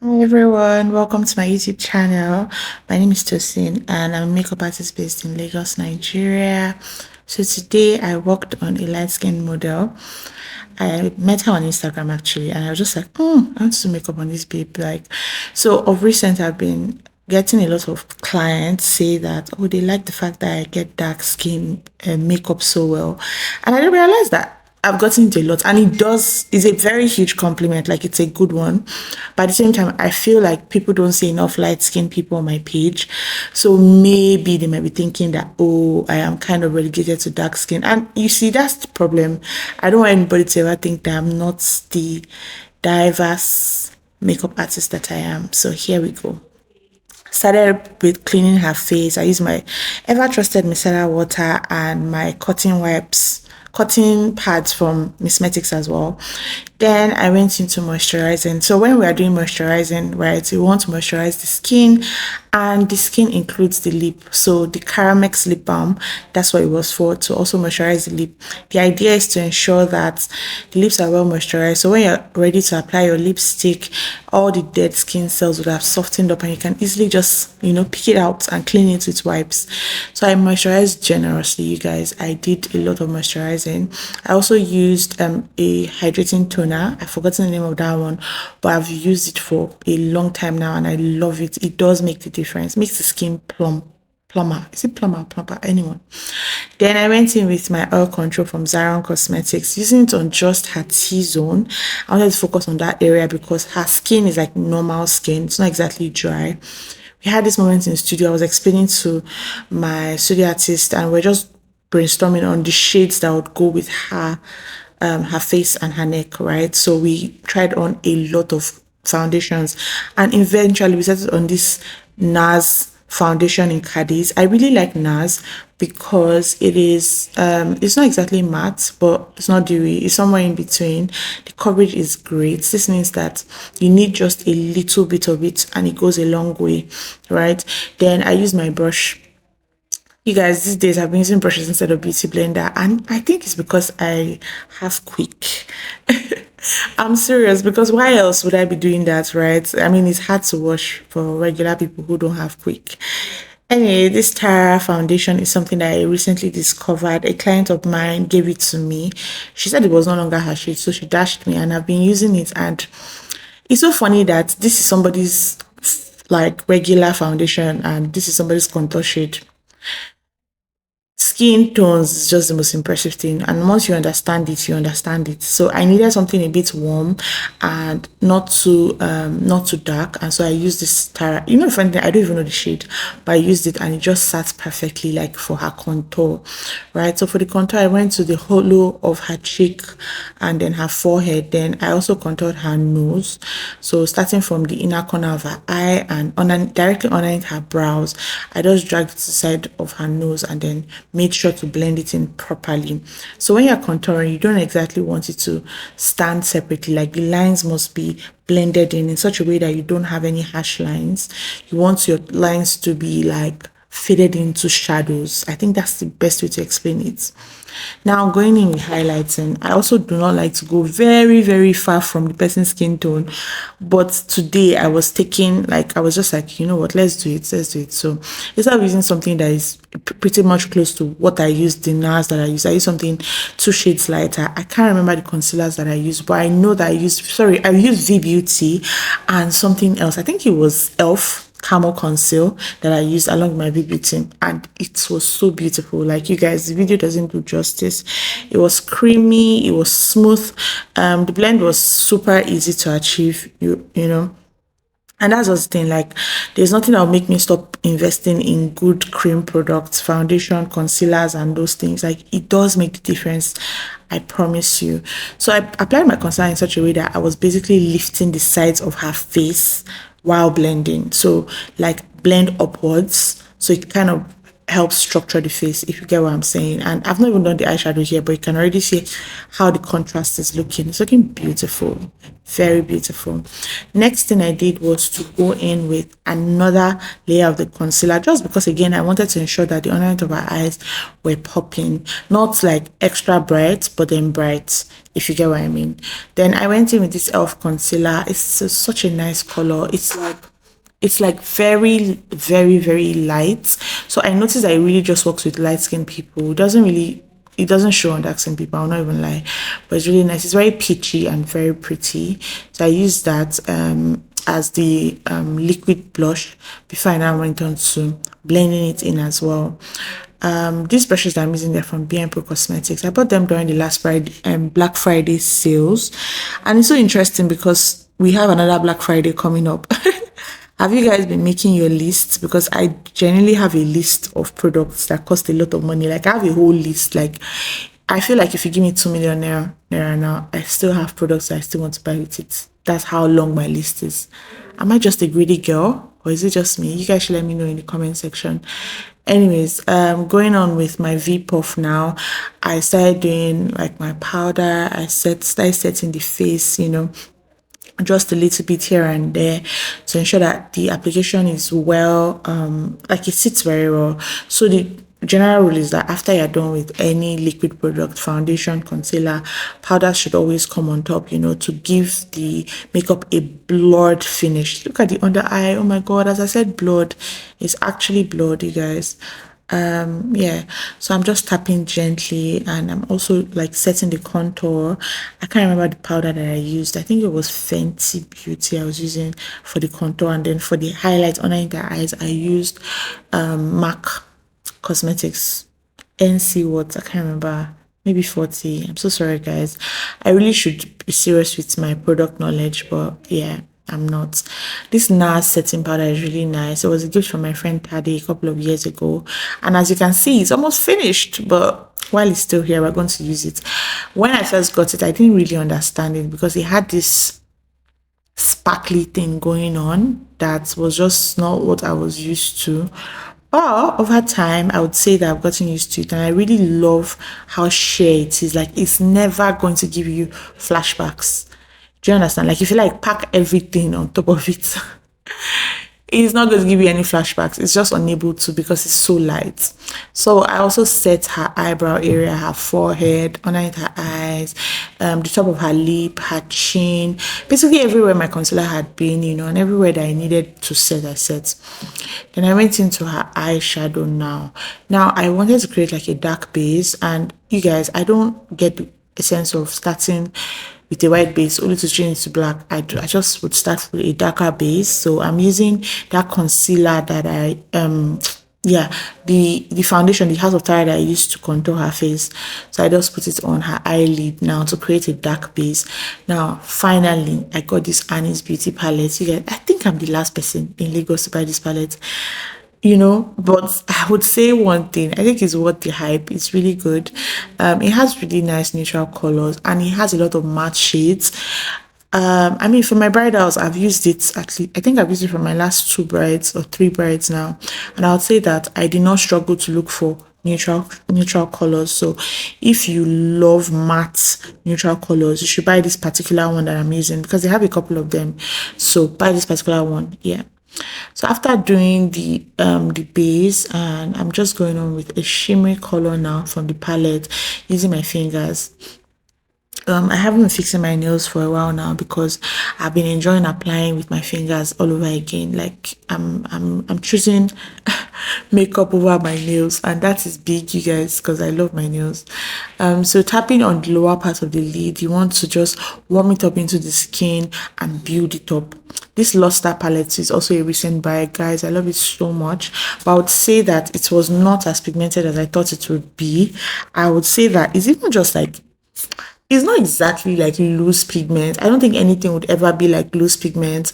Hi everyone, welcome to my YouTube channel. My name is Tosin and I'm a makeup artist based in Lagos, Nigeria. So today I worked on a light skinned model. I met her on Instagram actually, and I was just like, I want to do makeup on this babe. So of recent I've been getting a lot of clients say that, oh, they like the fact that I get dark skin and makeup so well. And I didn't realize that I've gotten it a lot, and it does is a very huge compliment. Like, it's a good one, but at the same time, I feel like people don't see enough light skinned people on my page, so maybe they might be thinking that, oh, I am kind of relegated to dark skin. And you see, that's the problem. I don't want anybody to ever think that I'm not the diverse makeup artist that I am. So here we go. Started with cleaning her face. I used my ever trusted micellar water and my cotton pads from Mismetics as well. Then I went into moisturizing. So when we are doing moisturizing, right, we want to moisturize the skin, and the skin includes the lip. So the Caramex lip balm, that's what it was for, to also moisturize the lip. The idea is to ensure that the lips are well moisturized. So when you're ready to apply your lipstick, all the dead skin cells would have softened up, and you can easily just, pick it out and clean it with wipes. So I moisturized generously, you guys. I did a lot of moisturizing. I also used a hydrating toner. I've forgotten the name of that one, but I've used it for a long time now and I love it. It does make the difference. Makes the skin plumber. Is it plumber or plumper? Anyone. Then I went in with my oil control from Zaron Cosmetics, using it on just her T-zone. I wanted to focus on that area because her skin is like normal skin. It's not exactly dry. We had this moment in the studio. I was explaining to my studio artist, and we're just brainstorming on the shades that would go with her face and her neck, right? So we tried on a lot of foundations, and eventually we settled on this NARS foundation in Cadiz. I really like NARS because it's not exactly matte, but it's not dewy. It's somewhere in between. The coverage is great. This means that you need just a little bit of it and it goes a long way, right? Then I use my brush. You guys, these days I've been using brushes instead of beauty blender, and I think it's because I have quick. I'm serious, because why else would I be doing that, right? I mean, it's hard to wash for regular people who don't have quick. Anyway, this Tara foundation is something that I recently discovered. A client of mine gave it to me. She said it was no longer her shade, so she dashed me, and I've been using it. And it's so funny that this is somebody's like regular foundation, and this is somebody's contour shade. Skin tones is just the most impressive thing, and once you understand it. So I needed something a bit warm and not too dark, and so I used this Tara. Funny thing, I don't even know the shade, but I used it and it just sat perfectly, like, for her contour, right? So for the contour, I went to the hollow of her cheek and then her forehead. Then I also contoured her nose, so starting from the inner corner of her eye and directly underneath her brows. I just dragged the side of her nose and then made sure to blend it in properly. So when you're contouring, you don't exactly want it to stand separately. Like, the lines must be blended in such a way that you don't have any harsh lines. You want your lines to be like faded into shadows. I think that's the best way to explain it. Now, going in with highlighting, I also do not like to go very, very far from the person's skin tone. But today I was I was just like, you know what, let's do it. Let's do it. So instead of using something that is pretty much close to what I used, the NARS that I used something 2 shades lighter. I can't remember the concealers that I used, but I know that I used V Beauty and something else. I think it was Elf Camo Conceal that I used along with my V Beauty, and it was so beautiful. Like, you guys, the video doesn't do justice. It was creamy, it was smooth. The blend was super easy to achieve, you know. And that's just the thing, like, there's nothing that will make me stop investing in good cream products, foundation, concealers, and those things. Like, it does make the difference, I promise you. So I applied my concealer in such a way that I was basically lifting the sides of her face while blending. So, like, blend upwards. So it kind of helps structure the face, if you get what I'm saying. And I've not even done the eyeshadow here, but you can already see how the contrast is looking. It's looking beautiful, very beautiful. Next thing I did was to go in with another layer of the concealer, just because again I wanted to ensure that the ornament of our eyes were popping, not like extra bright but then bright, if you get what I mean. Then I went in with this elf concealer. It's such a nice color. It's like very, very, very light. So I noticed that it really just works with light skinned people. It doesn't show on dark skinned people, I'll not even lie. But it's really nice. It's very peachy and very pretty. So I used that as the liquid blush before I now went on to blending it in as well. These brushes that I'm using, they're from BM Pro Cosmetics. I bought them during the last Friday Black Friday sales. And it's so interesting because we have another Black Friday coming up. Have you guys been making your lists? Because I generally have a list of products that cost a lot of money. Like I have a whole list. Like I feel like if you give me 2 million naira now, I still have products that I still want to buy with it. That's how long my list is. Am I just a greedy girl, or is it just me? You guys should let me know in the comment section. Anyways, going on with my V puff now. I started doing like my powder. I started setting the face, just a little bit here and there to ensure that the application is well, like it sits very well. So the general rule is that after you're done with any liquid product, foundation, concealer, powder should always come on top, to give the makeup a blurred finish. Look at the under eye. Oh my god, as I said, blurred. It's actually blurred, you guys. Yeah, so I'm just tapping gently, and I'm also like setting the contour. I can't remember the powder that I used. I think it was Fenty Beauty I was using for the contour, and then for the highlight under the eyes I used MAC Cosmetics NC what, I can't remember, maybe 40. I'm so sorry guys, I really should be serious with my product knowledge, but yeah, I'm not. This NARS setting powder is really nice. It was a gift from my friend Tadi a couple of years ago, and as you can see, it's almost finished, but while it's still here, we're going to use it. When I first got it, I didn't really understand it because it had this sparkly thing going on that was just not what I was used to. But over time, I would say that I've gotten used to it, and I really love how sheer it is. Like, it's never going to give you flashbacks. Do you understand? Like, if you like pack everything on top of it, it's not going to give you any flashbacks. It's just unable to because it's so light. So I also set her eyebrow area, her forehead, underneath her eyes, the top of her lip, her chin, basically everywhere my concealer had been, and everywhere that I needed to set, I set. Then I went into her eyeshadow now. Now I wanted to create like a dark base, and you guys, I don't get a sense of starting with a white base only to change it to black. I just would start with a darker base. So I'm using that concealer that the foundation, the House of Tara that I used to contour her face. So I just put it on her eyelid now to create a dark base. Now finally I got this Annie's Beauty palette. You guys, I think I'm the last person in Lagos to buy this palette, but I would say one thing, I think it's worth the hype. It's really good. It has really nice neutral colors, and it has a lot of matte shades. I mean, for my bridals, I've used it actually. I think I've used it for my last 2 brides or 3 brides now, and I would say that I did not struggle to look for neutral colors. So if you love matte neutral colors, you should buy this particular one that I'm using because they have a couple of them. So buy this particular one. Yeah. So after doing the base, and I'm just going on with a shimmery color now from the palette using my fingers. I haven't been fixing my nails for a while now because I've been enjoying applying with my fingers all over again. Like I'm choosing makeup over my nails, and that is big, you guys, because I love my nails. So tapping on the lower part of the lid, you want to just warm it up into the skin and build it up. This Luster palette is also a recent buy, guys. I love it so much, but I would say that it was not as pigmented as I thought it would be. I would say that it's even just like, it's not exactly like loose pigment. I don't think anything would ever be like loose pigment.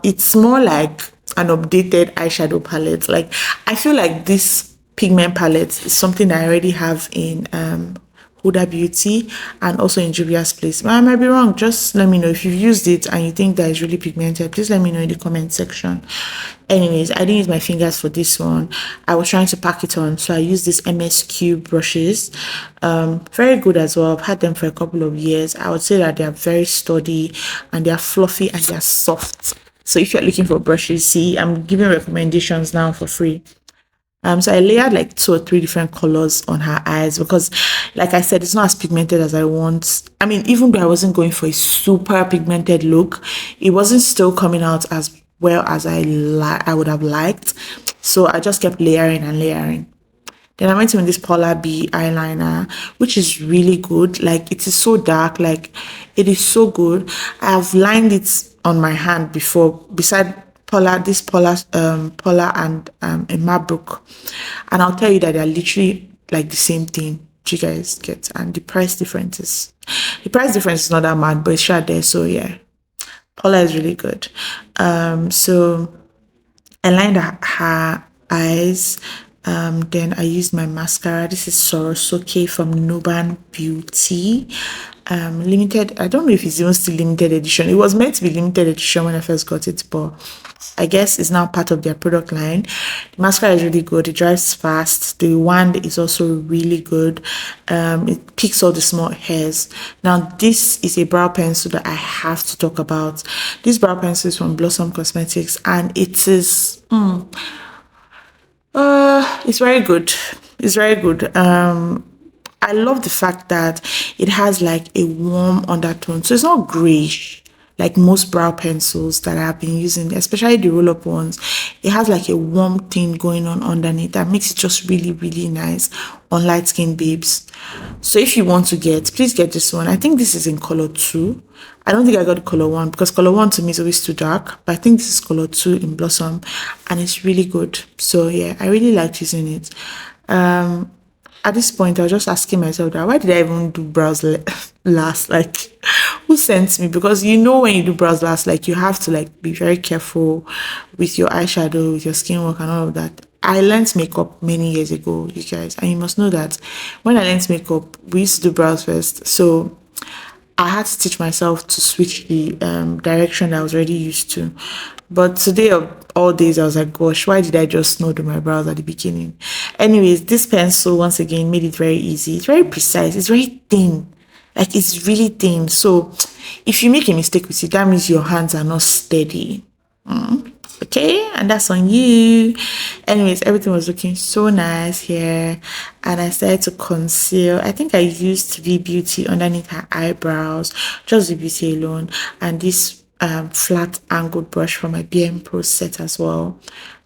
It's more like an updated eyeshadow palette. Like, I feel like this pigment palette is something that I already have in Huda Beauty, and also in Juvia's Place. But I might be wrong. Just let me know if you've used it and you think that it's really pigmented. Please let me know in the comment section. Anyways, I didn't use my fingers for this one. I was trying to pack it on, so I used these MSQ brushes. Very good as well. I've had them for a couple of years. I would say that they are very sturdy and they are fluffy and they are soft. So if you're looking for brushes, see, I'm giving recommendations now for free. So I layered like 2 or 3 different colors on her eyes because, like I said, it's not as pigmented as I want. I mean, even though I wasn't going for a super pigmented look, it wasn't still coming out as well as I would have liked. So I just kept layering and layering. Then I went in with this Paula B eyeliner, which is really good. Like, it is so dark. Like, it is so good. I have lined it on my hand before, beside Paula and a MacBook. And I'll tell you that they're literally like the same thing. Do you guys get? And the price difference is not that mad, but it's sure there. So yeah, Paula is really good. So I lined her eyes. Then I used my mascara. This is Sorosoke from Nuban Beauty. Limited. I don't know if it's even still limited edition. It was meant to be limited edition when I first got it, but I guess it's now part of their product line. The mascara is really good. It dries fast. The wand is also really good. It picks all the small hairs. Now, this is a brow pencil that I have to talk about. This brow pencil is from Blossom Cosmetics, and it is it's very good. It's very good. I love the fact that it has like a warm undertone. So it's not grayish like most brow pencils that I've been using, especially the roll-up ones. It has like a warm thing going on underneath that makes it just really, really nice on light skin babes. So if you want to please get this one. I think this is in color 2. I don't think I got the color 1 because color 1 to me is always too dark, but I think this is color 2 in Blossom and it's really good. So yeah, I really liked using it. At this point, I was just asking myself that why did I even do brows last? Like, who sent me? Because you know when you do brows last, like you have to like be very careful with your eyeshadow, with your skin work and all of that. I learned makeup many years ago, you guys, and you must know that when I learned makeup, we used to do brows first. So I had to teach myself to switch the direction that I was already used to. But today of all days, I was like, gosh, why did I just not do my brows at the beginning? Anyways, this pencil, once again, made it very easy. It's very precise. It's very thin. Like, it's really thin. So if you make a mistake with it, that means your hands are not steady. Okay, and that's on you. Anyways, everything was looking so nice here, and I started to conceal. I think I used V Beauty underneath her eyebrows, just V Beauty alone, and this flat angled brush from my BM Pro set as well,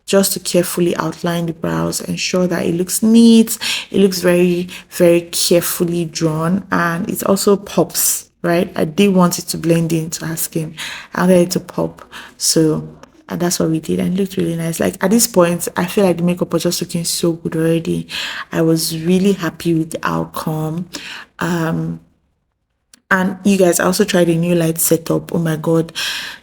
just to carefully outline the brows, ensure that it looks neat. It looks very, very carefully drawn, and it also pops, right? I did want it to blend into her skin. I wanted it to pop, so. And that's what we did, and it looked really nice. Like, at this point, I feel like the makeup was just looking so good already. I was really happy with the outcome. And you guys, I also tried a new light setup. Oh my god.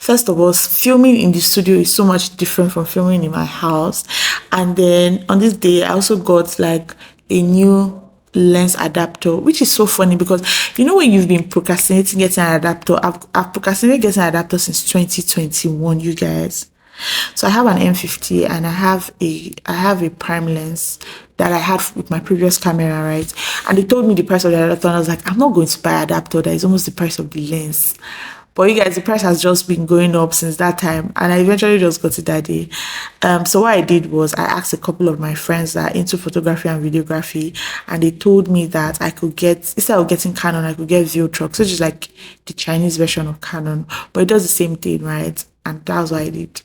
First of all, filming in the studio is so much different from filming in my house. And then on this day, I also got like a new lens adapter, which is so funny because you know when you've been procrastinating getting an adapter, I've procrastinated getting an adapter since 2021, you guys. So I have an M50 and I have a prime lens that I had with my previous camera, right? And they told me the price of the adapter, and I was like, I'm not going to buy an adapter that is almost the price of the lens. But you guys, the price has just been going up since that time, and I eventually just got it that day. So what I did was I asked a couple of my friends that are into photography and videography, and they told me that I could get, instead of getting Canon, I could get Viltrox, which is like the Chinese version of Canon, but it does the same thing, right? And that's what I did.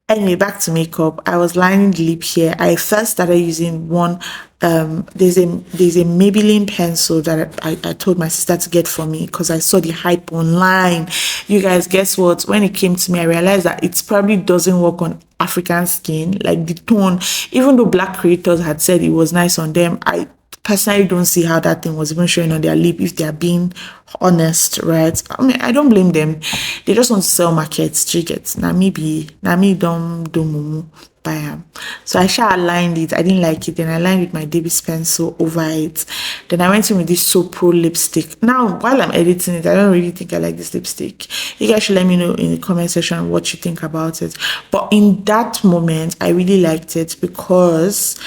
Anyway, back to makeup. I was lining the lip here. I first started using one. There's a Maybelline pencil that I told my sister to get for me because I saw the hype online. You guys, guess what? When it came to me, I realized that it probably doesn't work on African skin. Like the tone, even though black creators had said it was nice on them, I personally don't see how that thing was even showing on their lip if they are being honest, right? I mean, I don't blame them. They just want to sell markets, tickets. Now me don't do mumu. buy them. So I shall aligned it. I didn't like it. Then I lined with my Davis pencil over it. Then I went in with this So Pro lipstick. Now, while I'm editing it, I don't really think I like this lipstick. You guys should let me know in the comment section what you think about it. But in that moment, I really liked it because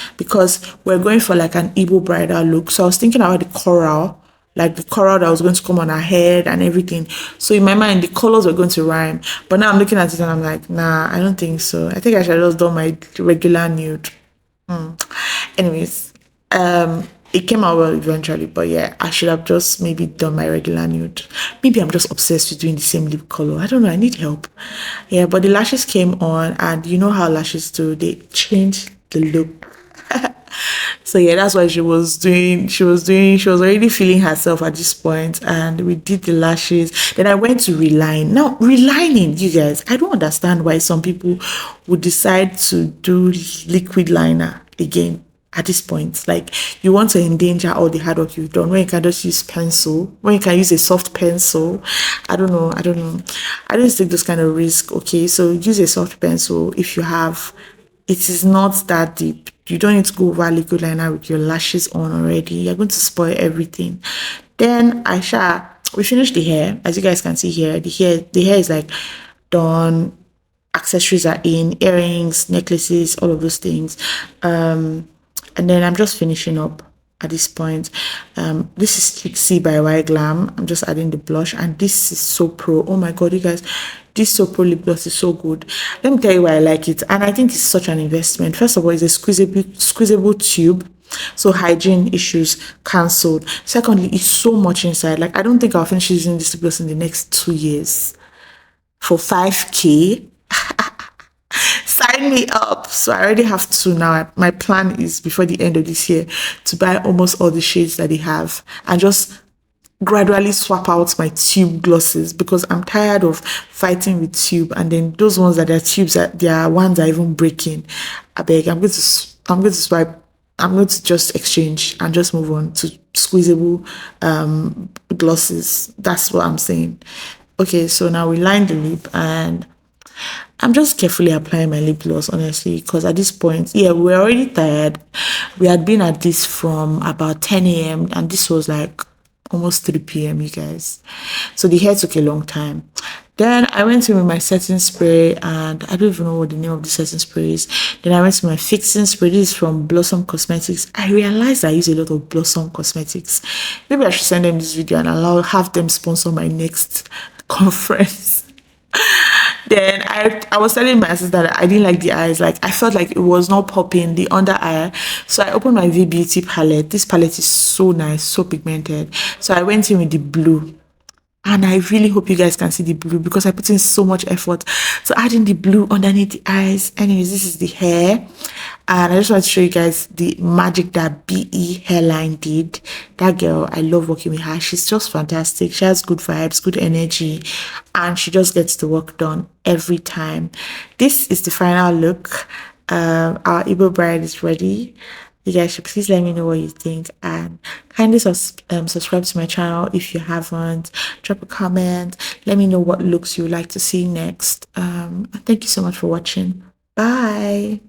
we're going for like an Igbo bridal look. So I was thinking about the coral, like the coral that was going to come on her head and everything. So in my mind, the colors were going to rhyme. But now I'm looking at it and I'm like, nah, I don't think so. I think I should have just done my regular nude. Anyways, it came out well eventually, but yeah, I should have just maybe done my regular nude. Maybe I'm just obsessed with doing the same lip color. I don't know. I need help. Yeah, but the lashes came on, and you know how lashes do. They change the look. So yeah, that's why she was already feeling herself at this point, and we did the lashes. Then I went to reline. Now, relining, you guys, I don't understand why some people would decide to do liquid liner again at this point. Like, you want to endanger all the hard work you've done when you can just use pencil, when you can use a soft pencil. I don't know. I don't take those kind of risk. Okay, so use a soft pencil if you have. It is not that deep. You don't need to go over liquid liner with your lashes on already. You're going to spoil everything. Then we finished the hair. As you guys can see here, the hair is like done. Accessories are in, earrings, necklaces, all of those things. And then I'm just finishing up at this point. This is Trixie by Y Glam. I'm just adding the blush, and this is So Pro. Oh my god, you guys, this So Pro lip gloss is so good. Let me tell you why I like it, and I think it's such an investment. First of all, it's a squeezable tube, so hygiene issues cancelled. Secondly, it's so much inside. Like, I don't think I'll finish using this lip gloss in the next 2 years for 5k. Sign me up. So I already have two now. My plan is before the end of this year to buy almost all the shades that they have and just gradually swap out my tube glosses, because I'm tired of fighting with tube, and then those ones that are tubes, their ones are even breaking. I beg, I'm going to swipe. I'm going to just exchange and just move on to squeezable glosses. That's what I'm saying. Okay, so now we line the lip, and I'm just carefully applying my lip gloss, honestly, because at this point, yeah, we're already tired. We had been at this from about 10 a.m. and this was like almost 3 p.m., you guys. So the hair took a long time. Then I went in with my setting spray, and I don't even know what the name of the setting spray is. Then I went to my fixing spray. This is from Blossom Cosmetics. I realized I use a lot of Blossom Cosmetics. Maybe I should send them this video and have them sponsor my next conference. Then I was telling my sister that I didn't like the eyes. Like, I felt like it was not popping, the under eye. So I opened my V Beauty palette. This palette is so nice, so pigmented. So I went in with the blue. And I really hope you guys can see the blue, because I put in so much effort to adding the blue underneath the eyes. Anyways, this is the hair. And I just want to show you guys the magic that BE hairline did. That girl, I love working with her. She's just fantastic. She has good vibes, good energy, and she just gets the work done every time. This is the final look. Our Igbo bride is ready. You guys should please let me know what you think, and kindly subscribe to my channel if you haven't. Drop a comment. Let me know what looks you would like to see next. Thank you so much for watching. Bye.